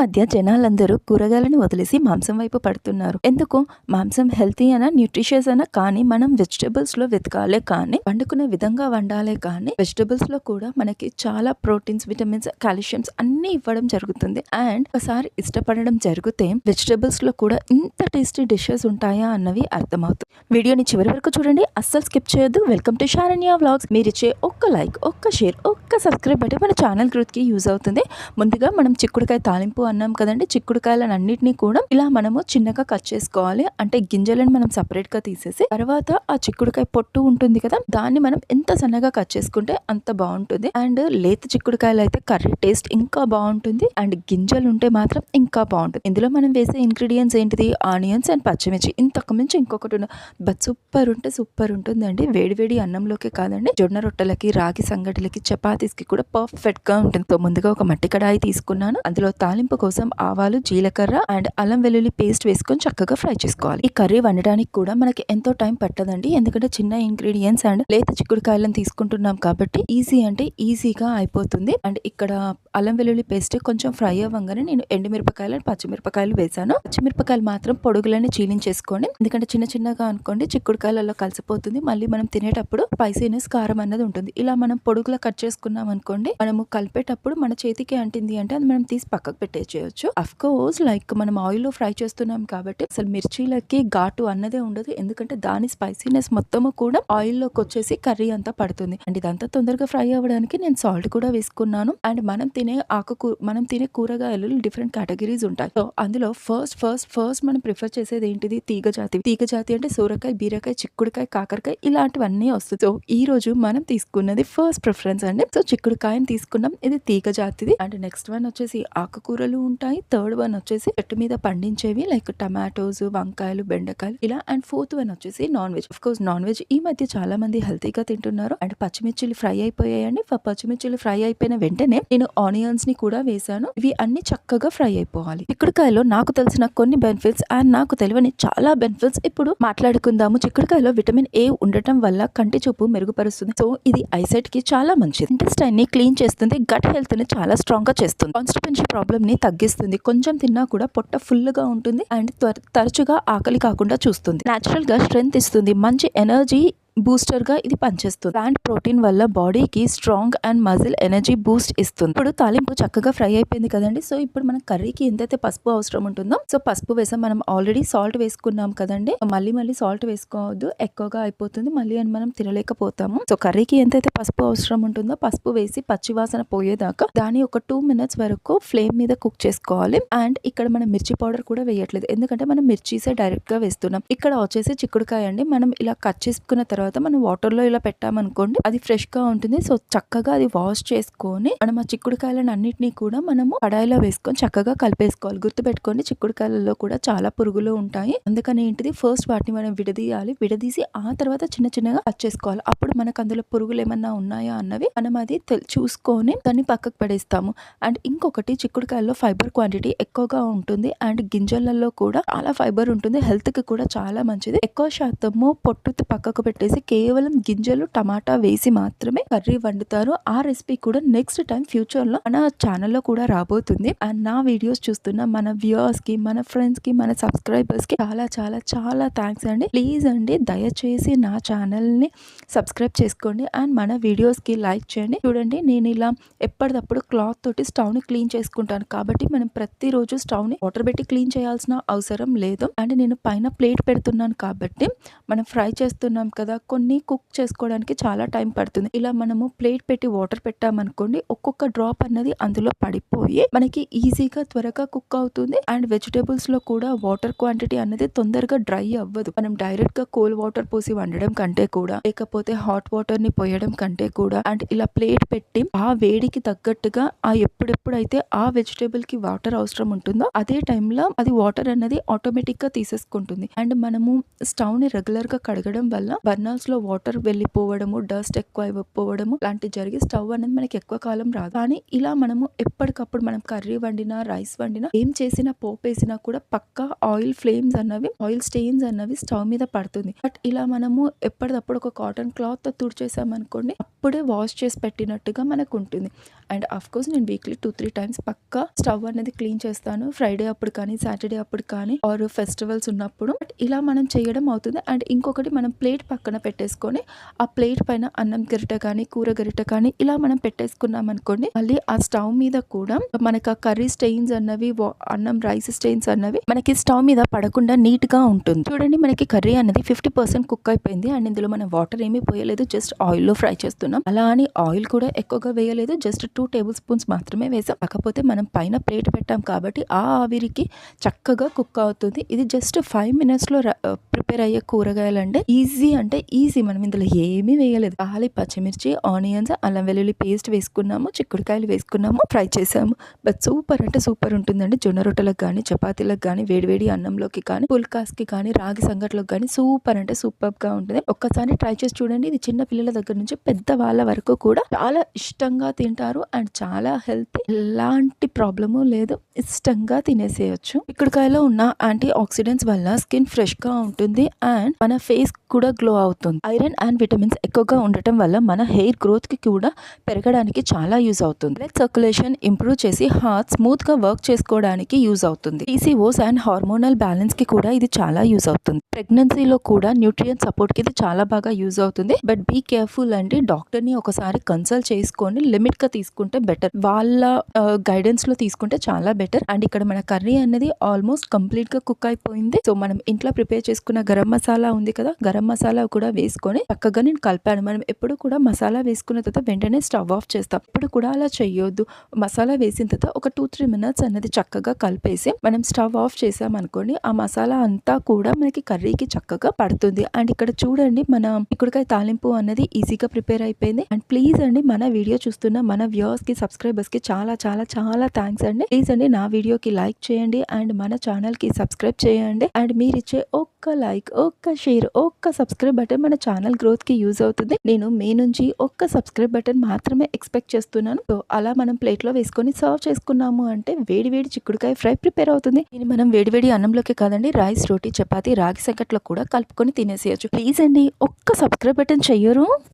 మధ్య జనాలందరూ కూరగాయలను వదిలేసి మాంసం వైపు పడుతున్నారు. ఎందుకు? మాంసం హెల్తీ అనా న్యూట్రిషియస్ అనా కానీ మనం వెజిటబుల్స్ లో వెతకాలే కానీ వండుకునే విధంగా వండాలే కానీ వెజిటబుల్స్ లో కూడా మనకి చాలా ప్రోటీన్స్, విటమిన్స్, కాల్షియమ్స్ అన్ని ఇవ్వడం జరుగుతుంది. అండ్ ఒకసారి ఇష్టపడడం జరిగితే వెజిటబుల్స్ లో కూడా ఇంత టేస్టీ డిషెస్ ఉంటాయా అన్నవి అర్థమవుతుంది. వీడియోని చివరి వరకు చూడండి, అస్సలు స్కిప్ చేయొద్దు. Welcome to Saranya vlogs. మీరిచ్చే ఒక్క లైక్, ఒక్క షేర్, ఒక్క సబ్స్క్రైబ్ బట్టి మన ఛానల్ గ్రోత్ కి యూజ్ అవుతుంది. ముందుగా మనం చిక్కుడుకాయ తాలింపు అన్నాం కదండి. చిక్కుడుకాయలను అన్నిటినీ కూడా ఇలా మనము చిన్నగా కట్ చేసుకోవాలి. అంటే గింజలను మనం సపరేట్ గా తీసేసి తర్వాత ఆ చిక్కుడుకాయ పొట్టు ఉంటుంది కదా, దాన్ని మనం ఎంత సన్నగా కట్ చేసుకుంటే అంత బాగుంటుంది. అండ్ లేత చిక్కుడుకాయలు అయితే కర్రీ టేస్ట్ ఇంకా బాగుంటుంది. అండ్ గింజలు ఉంటే మాత్రం ఇంకా బాగుంటుంది. ఇందులో మనం వేసే ఇంగ్రీడియంట్స్ ఏంటిది? ఆనియన్స్ అండ్ పచ్చిమిర్చి. ఇంతకు మించి ఇంకొకటి ఉండదు. బట్ సూపర్ ఉంటుందండి. వేడి అన్నంలోకి కాదండి, జొన్న రొట్టెలకి, రాగి సంగటిలకి, చపాతీస్కి కూడా పర్ఫెక్ట్ గా ఉంటుంది. సో ముందుగా ఒక మట్టి కడాయి తీసుకున్నాను. అందులో తాలింపు కోసం ఆవాలు, జీలకర్ర అండ్ అల్లం వెల్లుల్లి పేస్ట్ వేసుకొని చక్కగా ఫ్రై చేసుకోవాలి. ఈ కర్రీ వండడానికి కూడా మనకి ఎంతో టైం పట్టదండి, ఎందుకంటే చిన్న ఇంగ్రీడియంట్స్ అండ్ లేత చిక్కుడుకాయలను తీసుకుంటున్నాం కాబట్టి ఈజీ అంటే ఈజీగా అయిపోతుంది. అండ్ ఇక్కడ అల్లం వెల్లుల్లి పేస్ట్ కొంచెం ఫ్రై అవ్వగానే నేను ఎండుమిరపకాయలు, పచ్చిమిరపకాయలు వేసాను. పచ్చిమిరపకాయలు మాత్రం పొడుగులని చీలించేసుకోండి, ఎందుకంటే చిన్నగా అనుకోండి చిక్కుడుకాయలలో కలిసిపోతుంది. మళ్ళీ మనం తినేటప్పుడు స్పైసీనెస్, కారం అన్నది ఉంటుంది. ఇలా మనం పొడుగులా కట్ చేసుకున్నాం అనుకోండి, మనము కలిపేటప్పుడు మన చేతికి అంటింది అంటే అది మనం తీసి పక్కకు పెట్టేయచ్చు. అఫ్ కోర్స్ లైక్ మనం ఆయిల్ లో ఫ్రై చేస్తున్నాం కాబట్టి అసలు మిర్చీలకి ఘాటు అన్నదే ఉండదు, ఎందుకంటే దాని స్పైసీనెస్ మొత్తము కూడా ఆయిల్ లోకి వచ్చేసి కర్రీ అంతా పడుతుంది. అండ్ ఇదంతా తొందరగా ఫ్రై అవ్వడానికి నేను సాల్ట్ కూడా వేసుకున్నాను. అండ్ మనం తినే కూరగాయలు డిఫరెంట్ కేటగిరీస్ ఉంటాయి. సో అందులో ఫస్ట్ మనం ప్రిఫర్ చేసేది ఏంటిది? తీగ జాతి అంటే సోరకాయ, బీరకాయ, చిక్కుడుకాయ, కాకరకాయ ఇలాంటివన్నీ వస్తుంది. సో ఈ రోజు మనం తీసుకున్నది ఫస్ట్ ప్రిఫరెన్స్ అండి. సో చిక్కుడుకాయని తీసుకున్నాం, ఇది తీగ జాతిది. అండ్ నెక్స్ట్ వన్ వచ్చేసి ఆకుకూరలు ఉంటాయి. థర్డ్ వన్ వచ్చేసి చెట్టు మీద పండించేవి లైక్ టమాటోస్, వంకాయలు, బెండకాయలు ఇలా. అండ్ ఫోర్త్ వన్ వచ్చేసి non veg. Of course non veg ఈ మధ్య చాలా మంది హెల్తీగా తింటున్నారు. అండ్ పచ్చిమిర్చిలు ఫ్రై అయిపోయాయండి. పచ్చిమిర్చిలు ఫ్రై అయిపోయిన వెంటనే నేను ఆనియన్స్ ని కూడా వేసాను. ఇవి అన్ని చక్కగా ఫ్రై అయిపోవాలి. చిక్కుడుకాయలో నాకు తెలిసిన కొన్ని బెనిఫిట్స్ అండ్ నాకు తెలియని చాలా బెనిఫిట్స్ ఇప్పుడు మాట్లాడుకుందాము. చిక్కుడుకాయలో విటమిన్ ఏ ఉండటం వల్ల కంటి చూపు మెరుగుపరుస్తుంది. సో ఇది ఐసైట్ కి చాలా మంచిది. ఇంటెస్టైన్ ని క్లీన్ చేస్తుంది. గట్ హెల్త్ ని చాలా స్ట్రాంగ్ గా చేస్తుంది. కాన్స్టిపేషన్ ప్రాబ్లమ్ ని తగ్గిస్తుంది. కొంచెం తిన్నా కూడా పొట్ట ఫుల్ గా ఉంటుంది. అండ్ తరచుగా ఆకలి కాకుండా చూస్తుంది. నేచురల్ గా స్ట్రెంగ్త్ ఇస్తుంది. మంచి ఎనర్జీ బూస్టర్ గా ఇది పనిచేస్తుంది. ప్లాంట్ ప్రోటీన్ వల్ల బాడీకి strong and muscle energy Boost ఇస్తుంది. ఇప్పుడు తాలింపు చక్కగా ఫ్రై అయిపోయింది కదండి. సో ఇప్పుడు మన కర్రీకి ఎంతైతే పసుపు అవసరం ఉంటుందో, సో పసుపు వేసాం. మనం ఆల్రెడీ సాల్ట్ వేసుకున్నాం కదండి, మళ్ళీ సాల్ట్ వేసుకోవద్దు, ఎక్కువగా అయిపోతుంది మళ్ళీ అని మనం తినలేకపోతాము. సో కర్రీకి ఎంతైతే పసుపు అవసరం ఉంటుందో పసుపు వేసి పచ్చివాసన పోయేదాకా దాన్ని ఒక 2 minutes వరకు ఫ్లేమ్ మీద కుక్ చేసుకోవాలి. అండ్ ఇక్కడ మనం మిర్చి పౌడర్ కూడా వేయట్లేదు, ఎందుకంటే మనం మిర్చీసే డైరెక్ట్ గా వేస్తున్నాం. ఇక్కడ వచ్చేసి చిక్కుడుకాయ అండి, మనం ఇలా కట్ చేసుకున్న తర్వాత మనం వాటర్ లో ఇలా పెట్టామనుకోండి అది ఫ్రెష్ గా ఉంటుంది. సో చక్కగా అది వాష్ చేసుకొని మనం ఆ చిక్కుడుకాయలను అన్నిటినీ కూడా మనము కడాయిలో వేసుకొని చక్కగా కలిపేసుకోవాలి. గుర్తుపెట్టుకోండి, చిక్కుడుకాయలలో కూడా చాలా పురుగులు ఉంటాయి. అందుకని ఏంటిది, ఫస్ట్ వాటిని మనం విడదీసి ఆ తర్వాత చిన్నగా కట్ చేసుకోవాలి. అప్పుడు మనకు అందులో పురుగులు ఏమన్నా ఉన్నాయా అన్నవి మనం అది చూసుకొని దాన్ని పక్కకు పడేస్తాము. అండ్ ఇంకొకటి, చిక్కుడుకాయల్లో ఫైబర్ క్వాంటిటీ ఎక్కువగా ఉంటుంది. అండ్ గింజలలో కూడా చాలా ఫైబర్ ఉంటుంది. హెల్త్ కి కూడా చాలా మంచిది. ఎక్కువ శాతము పొట్టు పక్కకు పెట్టేసి కేవలం గింజలు, టమాటా వేసి మాత్రమే కర్రీ వండుతారు. ఆ రెసిపీ కూడా నెక్స్ట్ టైం ఫ్యూచర్ లో మన ఛానల్లో కూడా రాబోతుంది. అండ్ నా వీడియోస్ చూస్తున్న మన వ్యూవర్స్ కి, మన ఫ్రెండ్స్ కి, మన సబ్స్క్రైబర్స్ కి చాలా థ్యాంక్స్ అండి. ప్లీజ్ అండి దయచేసి నా ఛానల్ ని సబ్స్క్రైబ్ చేసుకోండి. అండ్ మన వీడియోస్ కి లైక్ చేయండి. చూడండి, నేను ఇలా ఎప్పటికప్పుడు క్లాత్ తోటి స్టవ్ ని క్లీన్ చేసుకుంటాను కాబట్టి మనం ప్రతిరోజు స్టవ్ ని వాటర్ పెట్టి క్లీన్ చేయాల్సిన అవసరం లేదు. అండ్ నేను పైన ప్లేట్ పెడుతున్నాను కాబట్టి మనం ఫ్రై చేస్తున్నాం కదా, కొన్ని కుక్ చేసుకోవడానికి చాలా టైం పడుతుంది. ఇలా మనము ప్లేట్ పెట్టి వాటర్ పెట్టామనుకోండి, ఒక్కొక్క డ్రాప్ అన్నది అందులో పడిపోయి మనకి ఈజీగా త్వరగా కుక్ అవుతుంది. అండ్ వెజిటేబుల్స్ లో కూడా వాటర్ క్వాంటిటీ అనేది తొందరగా డ్రై అవ్వదు. మనం డైరెక్ట్ గా కోల్డ్ వాటర్ పోసి వండడం కంటే కూడా, లేకపోతే హాట్ వాటర్ ని పోయడం కంటే కూడా, అండ్ ఇలా ప్లేట్ పెట్టి ఆ వేడికి తగ్గట్టుగా ఎప్పుడైతే ఆ వెజిటేబుల్ కి వాటర్ అవసరం ఉంటుందో అదే టైంలో అది వాటర్ అనేది ఆటోమేటిక్ గా తీసేసుకుంటుంది. అండ్ మనము స్టవ్ ని రెగ్యులర్ గా కడగడం వల్ల బర్నర్ బర్నర్స్లో వాటర్ వెళ్ళిపోవడము, డస్ట్ ఎక్కువ అయిపోవడము లాంటివి జరిగి స్టవ్ అనేది మనకి ఎక్కువ కాలం రాదు. కానీ ఇలా మనము ఎప్పటికప్పుడు మనం కర్రీ వండినా, రైస్ వండినా, ఏం చేసినా, పోపు వేసినా కూడా పక్కా ఆయిల్ స్టెయిన్స్ అన్నవి స్టవ్ మీద పడుతుంది. బట్ ఇలా మనము ఎప్పటికప్పుడు ఒక కాటన్ క్లాత్ తుడిచేసామనుకోండి, అప్పుడే వాష్ చేసి పెట్టినట్టుగా మనకు ఉంటుంది. అండ్ అఫ్ కోర్స్ నేను వీక్లీ 2-3 టైమ్స్ పక్కా స్టవ్ అనేది క్లీన్ చేస్తాను. ఫ్రైడే అప్పుడు కానీ, సాటర్డే అప్పుడు కానీ, ఆర్ ఫెస్టివల్స్ ఉన్నప్పుడు. బట్ ఇలా మనం చేయడం అవుతుంది. అండ్ ఇంకొకటి, మనం ప్లేట్ పక్కన పెట్టేసుకొని ఆ ప్లేట్ పైన అన్నం గరిటె కానీ, కూర గరిటె కానీ ఇలా మనం పెట్టేసుకున్నాం అనుకోండి, మళ్ళీ ఆ స్టవ్ మీద కూడా మనకు ఆ కర్రీ స్టెయిన్స్ అన్నవి, అన్నం రైస్ స్టెయిన్స్ అన్నవి మనకి స్టవ్ మీద పడకుండా నీట్ గా ఉంటుంది. చూడండి, మనకి కర్రీ అనేది 50% కుక్ అయిపోయింది. అండ్ ఇందులో మనం వాటర్ ఏమీ పోయలేదు, జస్ట్ ఆయిల్ లో ఫ్రై చేస్తున్నాం. అలా అని ఆయిల్ కూడా ఎక్కువగా వేయలేదు, జస్ట్ 2 టేబుల్ స్పూన్స్ మాత్రమే వేసాం. కాకపోతే మనం పైన ప్లేట్ పెట్టాం కాబట్టి ఆ ఆవిరికి చక్కగా కుక్ అవుతుంది. ఇది జస్ట్ 5 minutes లో ప్రిపేర్ అయ్యే కూరగాయలండి. ఈజీ అంటే ఈజీ. మనం ఇందులో ఏమీ వేయలేదు. ఖాళీ పచ్చిమిర్చి, ఆనియన్స్, అల్లం వెల్లుల్లి పేస్ట్ వేసుకున్నాము, చిక్కుడుకాయలు వేసుకున్నాము, ఫ్రై చేసాము. బట్ సూపర్ అంటే సూపర్ ఉంటుందండి. జొన్న రొట్టెలకు కానీ, చపాతీలకు కానీ, వేడివేడి అన్నంలోకి కానీ, పుల్కాస్కి కానీ, రాగి సంగట్లోకి కానీ సూపర్ అంటే సూపర్ గా ఉంటుంది. ఒక్కసారి ట్రై చేసి చూడండి. ఇది చిన్న పిల్లల దగ్గర నుంచి పెద్ద వాళ్ళ వరకు కూడా చాలా ఇష్టంగా తింటారు. అండ్ చాలా హెల్తీ, ఎలాంటి ప్రాబ్లము లేదు, ఇష్టంగా తినేసేయచ్చు. చిక్కుడుకాయలో ఉన్న యాంటీ ఆక్సిడెంట్స్ వల్ల స్కిన్ ఫ్రెష్ గా ఉంటుంది అండ్ మన ఫేస్ కూడా గ్లో అవుతుంది. ఐరన్ అండ్ విటమిన్స్ ఎక్కువగా ఉండటం వల్ల మన హెయిర్ గ్రోత్ కి కూడా పెరగడానికి చాలా యూజ్ అవుతుంది. బ్లడ్ సర్క్యులేషన్ ఇంప్రూవ్ చేసి హార్ట్ స్మూత్ గా వర్క్ చేసుకోవడానికి యూజ్ అవుతుంది. PCOS అండ్ హార్మోనల్ బ్యాలెన్స్ కి కూడా ఇది చాలా యూజ్ అవుతుంది. ప్రెగ్నెన్సీలో కూడా న్యూట్రియన్ సపోర్ట్ కి ఇది చాలా బాగా యూజ్ అవుతుంది. బట్ బీ కేర్ఫుల్ అండి. డాక్టర్ ని ఒకసారి కన్సల్ట్ చేసుకొని లిమిట్ గా తీసుకుంటే బెటర్. వాళ్ళ గైడెన్స్ లో తీసుకుంటే చాలా బెటర్. అండ్ ఇక్కడ మన కర్రీ అనేది ఆల్మోస్ట్ కంప్లీట్ గా కుక్ అయిపోయింది. సో మనం ఇంట్లో ప్రిపేర్ చేసుకున్న గరం మసాలా ఉంది కదా, గరం మసాలా కూడా వేసుకొని చక్కగా నేను కలిపాను. మనం ఎప్పుడు కూడా మసాలా వేసుకున్న తర్వాత వెంటనే స్టవ్ ఆఫ్ చేస్తాం. ఇప్పుడు కూడా అలా చేయొద్దు. మసాలా వేసిన తర్వాత ఒక 2-3 minutes అనేది చక్కగా కలిపేసి మనం స్టవ్ ఆఫ్ చేసాం అనుకోండి, ఆ మసాలా అంతా కూడా మనకి కర్రీకి చక్కగా పడుతుంది. అండ్ ఇక్కడ చూడండి, మన చిక్కుడుకాయ తాలింపు అనేది ఈజీగా ప్రిపేర్ అయిపోయింది. అండ్ ప్లీజ్ అండి, మన వీడియో చూస్తున్న మన వ్యూవర్స్ కి, సబ్స్క్రైబర్స్ కి చాలా చాలా చాలా థ్యాంక్స్ అండి. ప్లీజ్ అండి, నా వీడియోకి లైక్ చేయండి అండ్ మన ఛానల్ కి సబ్స్క్రైబ్ చేయండి. అండ్ మీరు ఇచ్చే ఒక్క లైక్, ఒక్క షేర్, ఒక్క సబ్స్క్రైబ్ బటన్ మన ఛానల్ గ్రోత్ కి యూజ్ అవుతుంది. నేను మీ నుంచి ఒక్క సబ్స్క్రైబ్ బటన్ మాత్రమే ఎక్స్పెక్ట్ చేస్తున్నాను. సో అలా మనం ప్లేట్ లో వేసుకొని సర్వ్ చేసుకున్నాము అంటే వేడి వేడి చిక్కుడుకాయ ఫ్రై ప్రిపేర్ అవుతుంది. ఇది మనం వేడివేడి అన్నంలోకి కాదండి, రైస్, రోటీ, చపాతీ, రాగి సంకట్లో కూడా కలుపుకొని తినేసేయచ్చు. ప్లీజ్ అండి, ఒక్క సబ్స్క్రైబ్ బటన్ చెయ్యరు.